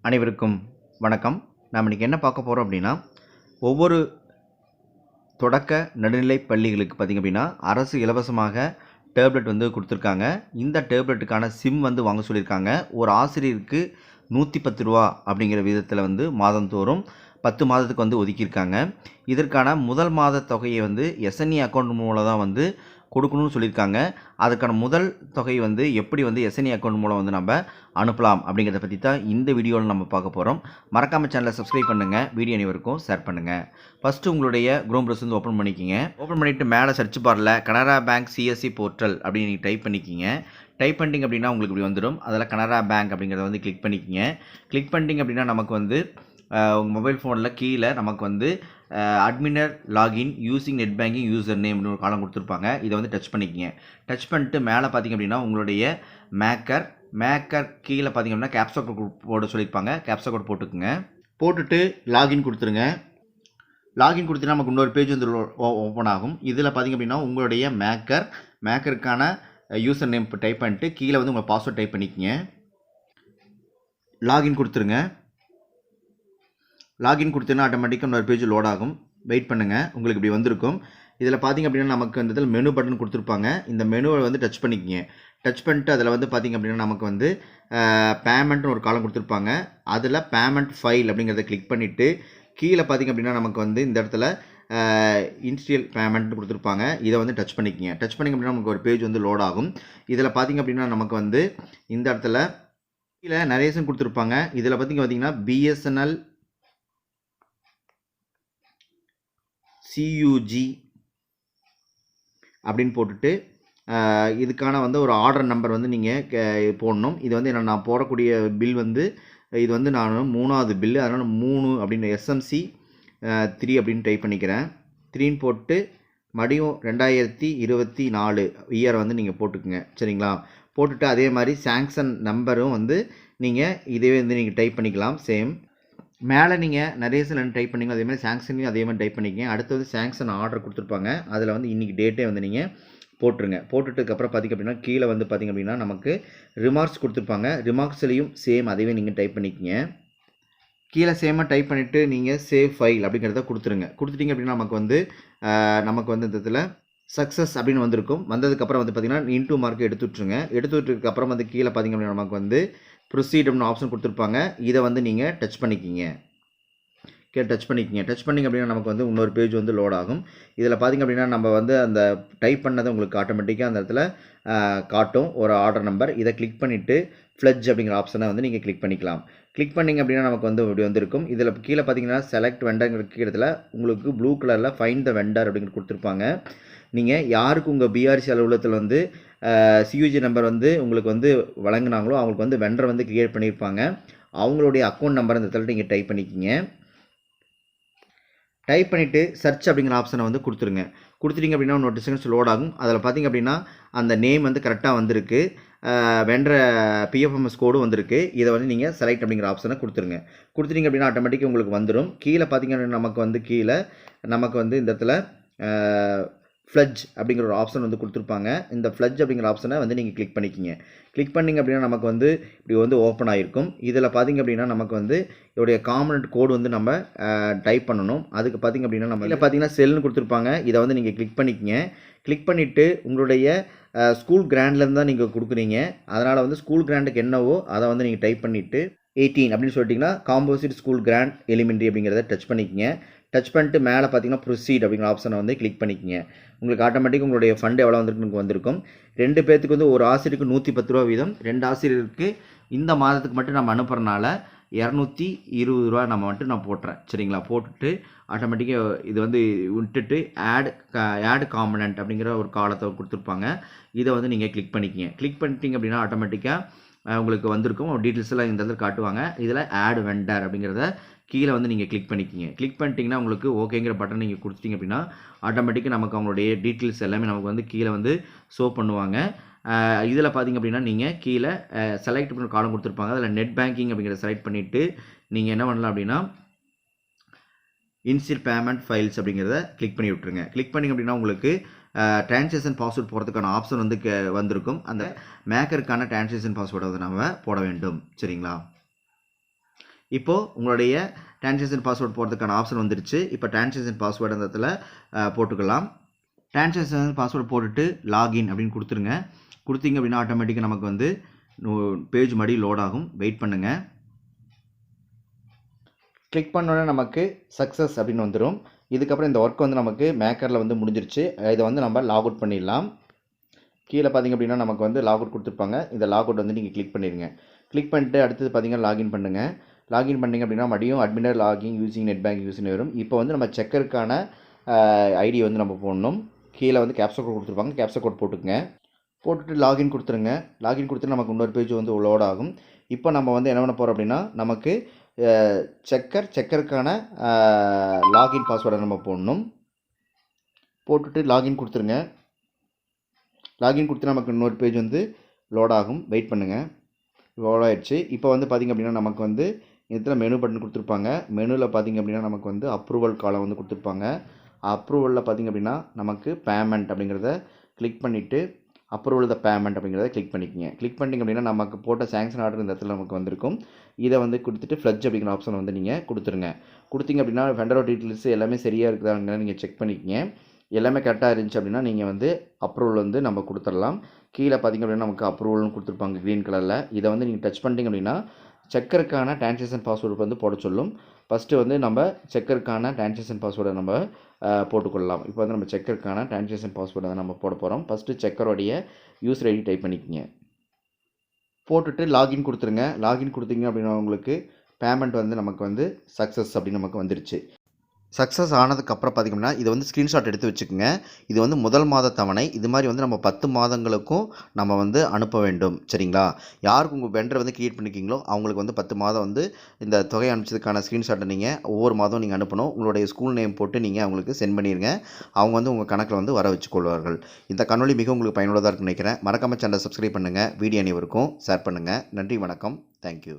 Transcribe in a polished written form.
அனைவருக்கும் வணக்கம். நாம் இன்றைக்கி என்ன பார்க்க போகிறோம் அப்படின்னா, ஒவ்வொரு தொடக்க நடுநிலை பள்ளிகளுக்கு பார்த்திங்க அப்படின்னா அரசு இலவசமாக டேப்லெட் வந்து கொடுத்துருக்காங்க. இந்த டேப்லெட்டுக்கான சிம் வந்து வாங்க சொல்லியிருக்காங்க. ஒரு ஆசிரியருக்கு 110 ரூபா அப்படிங்கிற விதத்தில் வந்து மாதந்தோறும் 10 மாதத்துக்கு வந்து ஒதுக்கியிருக்காங்க. இதற்கான முதல் மாத தொகையை வந்து எஸ்என்இ அக்கௌண்ட் மூலம் தான் வந்து கொடுக்கணும்னு சொல்லியிருக்காங்க. அதுக்கான முதல் தொகை வந்து எப்படி வந்து எஸ்என்இ அக்கௌண்ட் மூலம் வந்து நம்ம அனுப்பலாம் அப்படிங்கிறத பற்றி தான் இந்த வீடியோவில் நம்ம பார்க்க போகிறோம். மறக்காமல் சேனலை சப்ஸ்கிரைப் பண்ணுங்கள், வீடியோ அனைவருக்கும் ஷேர் பண்ணுங்கள். ஃபஸ்ட்டு உங்களுடைய குரோம் ப்ரௌசர் வந்து ஓப்பன் பண்ணிக்கிங்க. ஓப்பன் பண்ணிவிட்டு மேலே சர்ச் பாரில் கனரா பேங்க் சிஎஸ்சி போர்ட்டல் அப்படின்னு நீங்கள் டைப் பண்ணிக்கிங்க. டைப் பண்ணிட்டீங்க அப்படின்னா உங்களுக்கு இப்படி வந்துடும். அதில் கனரா பேங்க் அப்படிங்கிறத வந்து கிளிக் பண்ணிக்கிங்க. கிளிக் பண்ணிட்டீங்க அப்படின்னா நமக்கு வந்து உங்கள் மொபைல் ஃபோனில் கீழே நமக்கு வந்து அட்மினர் login using net banking user நேம்னு ஒரு காலம் கொடுத்துருப்பாங்க. இதை வந்து டச் பண்ணிக்கிங்க. டச் பண்ணிட்டு மேலே பார்த்திங்க அப்படின்னா உங்களுடைய மேக்கர் கீழே பார்த்திங்க அப்படின்னா கேப்சா கோட் போட சொல்லியிருப்பாங்க. கேப்சா கோட் போட்டுக்குங்க. போட்டுட்டு லாகின் கொடுத்துருங்க. லாகின் கொடுத்தீங்கன்னா நமக்கு இன்னொரு பேஜ் வந்து ஓப்பன் ஆகும். இதில் பார்த்திங்க அப்படின்னா உங்களுடைய மேக்கருக்கான யூசர் நேம் டைப் பண்ணிட்டு கீழே வந்து உங்கள் பாஸ்வேர்ட் டைப் பண்ணிக்கிங்க. லாகின் கொடுத்துருங்க. லாகின் கொடுத்தீங்கன்னா ஆட்டோமேட்டிக்காக இன்னொரு பேஜ் லோட் ஆகும். வெயிட் பண்ணுங்கள், உங்களுக்கு இப்படி வந்திருக்கும். இதில் பார்த்திங்க அப்படின்னா நமக்கு இந்த இதில் மெனு பட்டன் கொடுத்துருப்பாங்க. இந்த மெனுவை வந்து டச் பண்ணிக்கிங்க. டச் பண்ணிட்டு அதில் வந்து பார்த்திங்க அப்படின்னா நமக்கு வந்து பேமெண்ட்னு ஒரு காலம் கொடுத்துருப்பாங்க. அதில் பேமெண்ட் ஃபைல் அப்படிங்கிறத கிளிக் பண்ணிவிட்டு கீழே பார்த்திங்க அப்படின்னா நமக்கு வந்து இந்த இடத்துல இன்ஸ்டியல் பேமெண்ட்னு கொடுத்துருப்பாங்க. இதை வந்து டச் பண்ணிக்கிங்க. டச் பண்ணிங்க அப்படின்னா நமக்கு ஒரு பேஜ் வந்து லோட் ஆகும். இதில் பார்த்திங்க அப்படின்னா நமக்கு வந்து இந்த இடத்துல கீழே நரேஷன் கொடுத்துருப்பாங்க. இதில் பார்த்திங்கன்னா பிஎஸ்என்எல் CUG அப்படின்னு போட்டுட்டு இதுக்கான வந்து ஒரு ஆர்டர் நம்பர் வந்து நீங்கள் போடணும். இது வந்து என்ன, நான் போடக்கூடிய பில் வந்து இது வந்து நான் 3வது பில்லு, அதனால் 3 அப்படின்னு SMC 3 அப்படின்னு டைப் பண்ணிக்கிறேன். 3ன்னு போட்டு மறுபடியும் 2024 இயரை வந்து நீங்கள் போட்டுக்குங்க. சரிங்களா? போட்டுட்டு அதே மாதிரி சாங்ஷன் நம்பரும் வந்து நீங்கள் இதே வந்து நீங்கள் டைப் பண்ணிக்கலாம். சேம் மேலே நீங்கள் நரேஷன் டைப் பண்ணிங்க, அதே மாதிரி சாங்ஷனையும் அதே மாதிரி டைப் பண்ணிக்கங்க. அடுத்தது சாங்ஷன் ஆர்டர் கொடுத்துருப்பாங்க. அதில் வந்து இன்றைக்கி டேட்டே வந்து நீங்கள் போட்டுருங்க. போட்டுட்டுக்கப்புறம் பார்த்திங்க அப்படின்னா கீழே வந்து பார்த்திங்க அப்படின்னா நமக்கு ரிமார்க்ஸ் கொடுத்துருப்பாங்க. ரிமார்க்ஸ்லையும் சேம் அதையே நீங்கள் டைப் பண்ணிக்கங்க. கீழே சேமாக டைப் பண்ணிவிட்டு நீங்கள் சேவ் ஃபைல் அப்படிங்கிறத கொடுத்துருங்க. கொடுத்துட்டிங்க அப்படின்னா நமக்கு வந்து இந்த இதில் சக்ஸஸ் அப்படின்னு வந்திருக்கும். வந்ததுக்கப்புறம் வந்து பார்த்திங்கன்னா இன்டூ மார்க் எடுத்து விட்ருங்க. எடுத்து விட்டுருக்கப்புறம் வந்து கீழே பார்த்திங்க அப்படின்னா நமக்கு வந்து ப்ரொசீட் அப்படின்னு ஆப்ஷன் கொடுத்துருப்பாங்க. இதை வந்து நீங்கள் டச் பண்ணிக்கிங்க. டச் பண்ணிங்க அப்படின்னா நமக்கு வந்து இன்னொரு பேஜ் வந்து லோட் ஆகும். இதில் பார்த்திங்க அப்படின்னா நம்ம வந்து அந்த டைப் பண்ணதை உங்களுக்கு ஆட்டோமேட்டிக்காக அந்த இடத்துல காட்டும் ஒரு ஆர்டர் நம்பர். இதை கிளிக் பண்ணிவிட்டு ஃப்ளட்ஜ் அப்படிங்கிற ஆப்ஷனை வந்து நீங்கள் கிளிக் பண்ணிக்கலாம். கிளிக் பண்ணிங்க அப்படின்னா நமக்கு வந்து இப்படி வந்திருக்கும். இதில் கீழே பார்த்தீங்கன்னா செலக்ட் வெண்டர்ங்கிற இடத்துல உங்களுக்கு ப்ளூ கலரில் ஃபைண்ட் த வெண்டர் அப்படிங்கிற கொடுத்துருப்பாங்க. நீங்கள் யாருக்கு உங்கள் பிஆர்சி அலுவலகத்தில் வந்து CUG நம்பர் வந்து உங்களுக்கு வந்து வழங்கினாங்களோ அவங்களுக்கு வந்து வெண்டர் வந்து கிரியேட் பண்ணியிருப்பாங்க. அவங்களுடைய அக்கௌண்ட் நம்பர் இந்த இடத்துல நீங்கள் டைப் பண்ணிக்கிங்க. டைப் பண்ணிவிட்டு சர்ச் அப்படிங்கிற ஆப்ஷனை வந்து கொடுத்துருங்க. கொடுத்துட்டிங்க அப்படின்னா ஒரு செகண்ட்ஸ் லோட் ஆகும். அதில் பார்த்திங்க அப்படின்னா அந்த நேம் வந்து கரெக்டாக வந்திருக்கு. வென்ற PFMS கோடும் வந்திருக்கு. இதை வந்து நீங்கள் செலக்ட் அப்படிங்கிற ஆப்ஷனை கொடுத்துருங்க. கொடுத்துட்டிங்க அப்படின்னா ஆட்டோமேட்டிக்காக உங்களுக்கு வந்துடும். கீழே பார்த்திங்க அப்படின்னா நமக்கு வந்து இந்த இடத்துல ஃப்ளட்ஜ் அப்படிங்கிற ஒரு ஆப்ஷன் வந்து கொடுத்துருப்பாங்க. இந்த ஃப்ளட்ஜ் அப்படிங்கிற ஆப்ஷனை வந்து நீங்கள் கிளிக் பண்ணிக்கிங்க. கிளிக் பண்ணிங்க அப்படின்னா நமக்கு வந்து இப்படி வந்து ஓப்பன் ஆகிருக்கும். இதில் பார்த்திங்க அப்படின்னா நமக்கு வந்து இதோடைய காம்பனண்ட் கோடு வந்து நம்ம டைப் பண்ணணும். அதுக்கு பார்த்திங்க அப்படின்னா நம்ம இதில் பார்த்திங்கன்னா செல்னு கொடுத்துருப்பாங்க. இதை வந்து நீங்கள் கிளிக் பண்ணிக்கிங்க. கிளிக் பண்ணிவிட்டு உங்களுடைய ஸ்கூல் கிராண்ட்லேருந்து தான் நீங்கள் கொடுக்குறீங்க. அதனால் வந்து ஸ்கூல் கிராண்டுக்கு என்னவோ அதை வந்து நீங்கள் டைப் பண்ணிவிட்டு 18 அப்படின்னு சொல்லிட்டிங்கன்னா காம்போசிட் ஸ்கூல் கிராண்ட் எலிமெண்ட்ரி அப்படிங்கிறத டச் பண்ணிக்கிங்க. டச் பண்ணிட்டு மேலே பார்த்தீங்கன்னா ப்ரொசீட் அப்படிங்கிற ஆப்ஷனை வந்து கிளிக் பண்ணிக்கிங்க. உங்களுக்கு ஆட்டோமேட்டிக்காக உங்களுடைய ஃபண்ட் எவ்வளோ வந்திருக்கும். 2 பேர்த்துக்கு வந்து ஒரு ஆசிரியருக்கு 110 ரூபா வீதம். 2 ஆசிரியருக்கு இந்த மாதத்துக்கு மட்டும் நம்ம அனுப்புறதுனால 220 ரூபா நான் போட்டுறேன். சரிங்களா? போட்டுட்டு ஆட்டோமேட்டிக்காக இது வந்து விட்டுட்டு ஆட் காம்பனண்ட் அப்படிங்கிற ஒரு காலத்தை கொடுத்துருப்பாங்க. இதை வந்து நீங்கள் கிளிக் பண்ணிக்கிங்க. கிளிக் பண்ணிட்டீங்க அப்படின்னா ஆட்டோமேட்டிக்காக உங்களுக்கு வந்திருக்கும். டீட்டெயில்ஸ் எல்லாம் இந்த இடத்துல காட்டுவாங்க. இதில் ஆட் வெண்டர் அப்படிங்கிறத கீழே வந்து நீங்கள் கிளிக் பண்ணிக்கிங்க. கிளிக் பண்ணிட்டீங்கன்னா உங்களுக்கு ஓகேங்கிற பட்டன் நீங்கள் கொடுத்துட்டிங்க அப்படின்னா ஆட்டோமேட்டிக்காக நமக்கு அவங்களுடைய டீட்டெயில்ஸ் எல்லாமே நமக்கு வந்து கீழே வந்து ஷோ பண்ணுவாங்க. இதில் பார்த்திங்க அப்படின்னா நீங்கள் கீழே செலக்ட் பண்ண காலம் கொடுத்துருப்பாங்க. அதில் நெட் பேங்கிங் அப்படிங்கிறத செலக்ட் பண்ணிவிட்டு நீங்கள் என்ன பண்ணலாம் அப்படின்னா இன்ஸ்டியல் பேமெண்ட் ஃபைல்ஸ் அப்படிங்கிறத கிளிக் பண்ணி விட்டுருங்க. கிளிக் பண்ணிங்க அப்படின்னா உங்களுக்கு டிரான்சாக்ஷன் பாஸ்வேர்ட் போடுறதுக்கான ஆப்ஷன் வந்து வந்திருக்கும். அந்த மேக்கருக்கான டிரான்சாக்ஷன் பாஸ்வேர்டை வந்து நம்ம போட வேண்டும். சரிங்களா? இப்போது உங்களுடைய டிரான்சாக்ஷன் பாஸ்வேர்டு போடுறதுக்கான ஆப்ஷன் வந்துருச்சு. இப்போ டிரான்சாக்ஷன் பாஸ்வேர்டு அந்த இடத்துல போட்டுக்கலாம். டிரான்சாக்ஷன் பாஸ்வேர்டு போட்டுட்டு லாகின் அப்படின்னு கொடுத்துருங்க. கொடுத்தீங்க அப்படின்னா ஆட்டோமேட்டிக்காக நமக்கு வந்து பேஜ் மறுபடி லோட் ஆகும். வெயிட் பண்ணுங்கள். கிளிக் பண்ணோன்னே நமக்கு சக்ஸஸ் அப்படின்னு வந்துடும். இதுக்கப்புறம் இந்த ஒர்க் வந்து நமக்கு மேக்கரில் வந்து முடிஞ்சிருச்சு. இதை வந்து நம்ம லாக் அவுட் பண்ணிடலாம். கீழே பார்த்திங்க அப்படின்னா நமக்கு வந்து லாக் அவுட் கொடுத்துருப்பாங்க. இந்த லாக் அவுட் வந்து நீங்கள் கிளிக் பண்ணிடுங்க. கிளிக் பண்ணிட்டு அடுத்தது பார்த்திங்கன்னா லாகின் பண்ணுங்கள். லாகின் பண்ணிங்க அப்படின்னா மறுபடியும் அட்மினர் லாகின் யூசிங் நெட் பேங்க் யூஸ்னு வரும். இப்போ வந்து நம்ம செக்கருக்கான ஐடி வந்து நம்ம போடணும். கீழே வந்து கேப்சா கோட் கொடுத்துருப்பாங்க. கேப்சா கோட் போட்டுக்குங்க. போட்டுட்டு லாகின் கொடுத்துருங்க. லாகின் கொடுத்துட்டு நமக்கு இன்னொரு பேஜ் வந்து லோட் ஆகும். இப்போ நம்ம வந்து என்ன பண்ண போகிறோம் அப்படின்னா நமக்கு செக்கருக்கான லாகின் பாஸ்வேர்டை நம்ம போடணும். போட்டுட்டு லாகின் கொடுத்துருங்க. லாகின் கொடுத்து நமக்கு இன்னொரு பேஜ் வந்து லோட் ஆகும். வெயிட் பண்ணுங்கள். லோட் ஆகிடுச்சு. இப்போ வந்து பார்த்திங்க அப்படின்னா நமக்கு வந்து இதில் மெனு பட்டன் கொடுத்துருப்பாங்க. மெனுவில் பார்த்திங்க அப்படின்னா நமக்கு வந்து அப்ரூவல் காலம் வந்து கொடுத்துருப்பாங்க. அப்ரூவலில் பார்த்திங்க அப்படின்னா நமக்கு பேமெண்ட் அப்படிங்கிறத கிளிக் பண்ணிவிட்டு அப்ரூவல் த பேமெண்ட் அப்படிங்கிறத கிளிக் பண்ணிக்கோங்க. கிளிக் பண்ணிங்க அப்படின்னா நமக்கு போட்ட சேங்ஷன் ஆர்டர் இந்த இடத்துல நமக்கு வந்திருக்கும். இதை வந்து கொடுத்துட்டு ஃப்ளட்ஜ் அப்படிங்கிற ஆப்ஷன் வந்து நீங்கள் கொடுத்துருங்க. கொடுத்தீங்க அப்படின்னா வெண்டரோட டீட்டெயில்ஸ் எல்லாமே சரியாக இருக்குதாங்க நீங்கள் செக் பண்ணிக்கங்க. எல்லாமே கரெக்டாக இருந்துச்சு அப்படின்னா நீங்கள் வந்து அப்ரூவல் வந்து நம்ம கொடுத்துடலாம். கீழே பார்த்திங்க அப்படின்னா நமக்கு அப்ரூவல்னு கொடுத்துருப்பாங்க க்ரீன் கலரில். இதை வந்து நீங்கள் டச் பண்ணிட்டீங்க அப்படின்னா செக்கருக்கான டிரான்சாக்ஷன் பாஸ்வேர்டு வந்து போட சொல்லும். ஃபஸ்ட்டு வந்து நம்ம செக்கருக்கான டிரான்சாக்ஷன் பாஸ்வேர்டை நம்ம போட்டுக்கொள்ளலாம். இப்போ வந்து நம்ம செக்கருக்கான டிரான்சாக்ஷன் பாஸ்வேர்டை வந்து நம்ம போட போகிறோம். ஃபஸ்ட்டு செக்கருடைய யூசர் ஐடி டைப் பண்ணிக்கோங்க. போட்டுட்டு லாகின் கொடுத்துருங்க. லாகின் கொடுத்தீங்க அப்படின்னா உங்களுக்கு பேமெண்ட் வந்து நமக்கு வந்து சக்ஸஸ் அப்படின்னு நமக்கு வந்துருச்சு. சக்ஸஸ் ஆனதுக்கப்புறம் பார்த்திங்கன்னா இதை வந்து ஸ்க்ரீன்ஷாட் எடுத்து வச்சுக்கோங்க. இது வந்து முதல் மாத தவணை. இது மாதிரி வந்து நம்ம 10 மாதங்களுக்கும் நம்ம வந்து அனுப்ப வேண்டும். சரிங்களா? யாருக்கு உங்கள் வெண்டர் வந்து க்ரியேட் பண்ணிக்கிங்களோ அவங்களுக்கு வந்து 10 மாதம் வந்து இந்த தொகை அனுப்பிச்சதுக்கான ஸ்க்ரீன்ஷாட்டை நீங்கள் ஒவ்வொரு மாதம் நீங்கள் அனுப்பணும். உங்களுடைய ஸ்கூல் நேம் போட்டு நீங்கள் அவங்களுக்கு சென்ட் பண்ணிடுங்க. அவங்க வந்து உங்கள் கணக்கில் வந்து வர வச்சுக்கொள்வார்கள். இந்த காணொளி மிக உங்களுக்கு பயனுள்ளதாக இருக்குன்னு நினைக்கிறேன். மறக்காம சேனலை சப்ஸ்கிரைப் பண்ணுங்கள். வீடியோ அனைவருக்கும் ஷேர் பண்ணுங்கள். நன்றி, வணக்கம். தேங்க்யூ.